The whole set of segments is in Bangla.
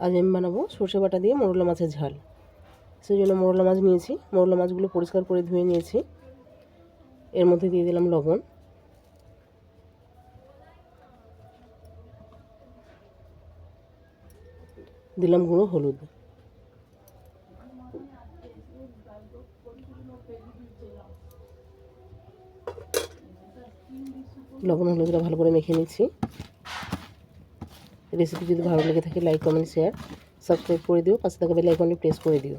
আজ আমি বানাবো সর্ষে বাটা দিয়ে মোরলা মাছের ঝাল। সেই জন্য মোরলা মাছ নিয়েছি। মোরলা মাছগুলো পরিষ্কার করে ধুয়ে নিয়েছি। এর মধ্যে দিয়ে দিলাম লবণ, দিলাম গুঁড়ো হলুদ, লবণ হলুদটা ভালো করে মেখে নিচ্ছি। রেসিপি যদি ভালো লেগে থাকে লাইক কমেন্ট শেয়ার সাবস্ক্রাইব করে দিও। পাশে থাকা বেল আইকনটি প্রেস করে দিও,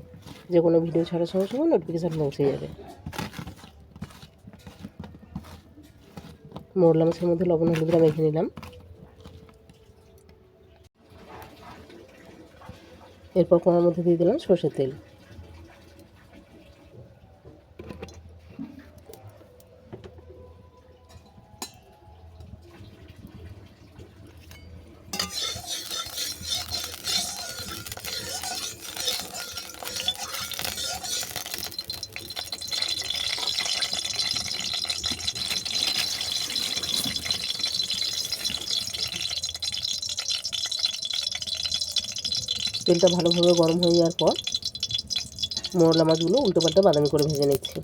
যে কোনো ভিডিও ছাড়ার সঙ্গে সঙ্গে নোটিফিকেশান পৌঁছে যাবে। মোরলা মাছের মধ্যে লবণ হলুদটা মেখে নিলাম। এরপর কড়ার মধ্যে দিয়ে দিলাম সর্ষের তেল। তেলটা ভালোভাবে গরম হয়ে যাওয়ার পর মোরলা মাছগুলো উল্টো পাল্টা বাদামি করে ভেজে নিচ্ছি।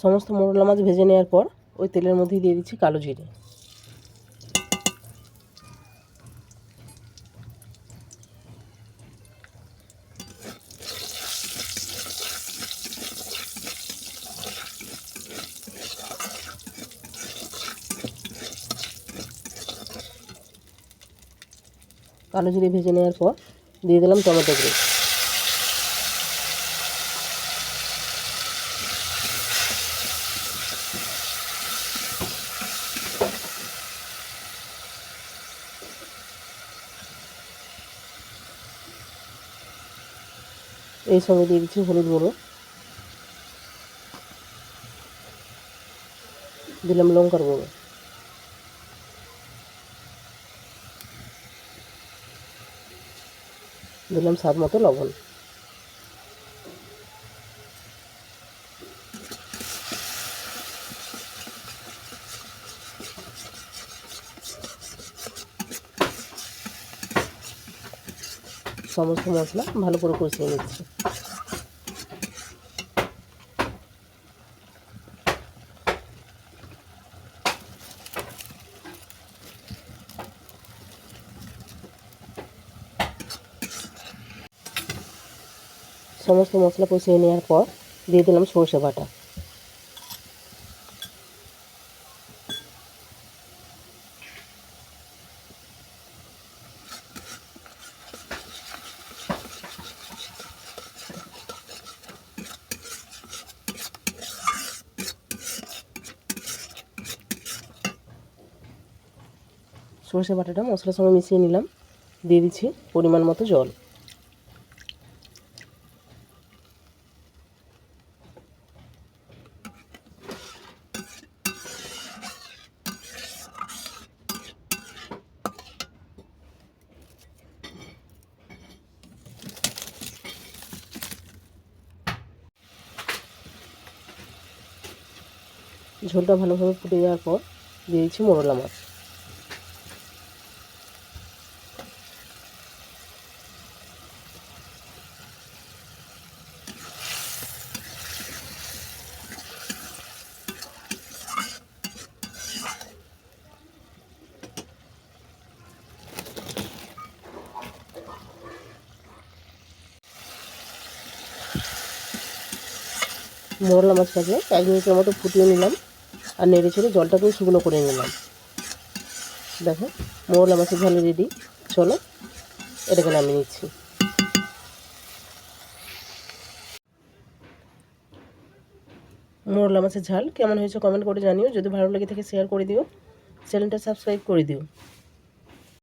সমস্ত মোরলা মাছ ভেজে নেওয়ার পর ওই তেলের মধ্যেই দিয়ে দিচ্ছি কালো জিরে। কালো জিরে ভেজে নেওয়ার পর দিয়ে দিলাম টমেটো গুঁড়ো। এই সঙ্গে দিয়ে দিচ্ছি হলুদ গুঁড়ো, দিলাম লঙ্কার গুঁড়ো, দিলাম স্বাদ মতো লবণ। সমস্ত মশলা ভালো করে কষিয়ে নিচ্ছি। সমস্ত মশলা কষিয়ে নেওয়ার পর দিয়ে দিলাম সর্ষে বাটা। সর্ষে বাটাটা মশলার সঙ্গে মিশিয়ে নিলাম। দিয়ে দিচ্ছি পরিমাণ মতো জল। ঝোলটা ভালোভাবে ফুটে যাওয়ার পর দিয়ে দিচ্ছি মোরলা মাছ। মোরলা মাছটাকে 1 মিনিটের মতো ফুটিয়ে নিলাম আর নেড়ে ছেড়ে জলটাকেও শুকনো করে নিলাম। দেখো মোরলা মাছের ঝাল রেডি। চলো এটাকে নামিয়ে নিচ্ছি। মোরলা মাছের ঝাল কেমন হয়েছে কমেন্ট করে জানিও। যদি ভালো লেগে থাকে শেয়ার করে দিও, চ্যানেলটা সাবস্ক্রাইব করে দিও।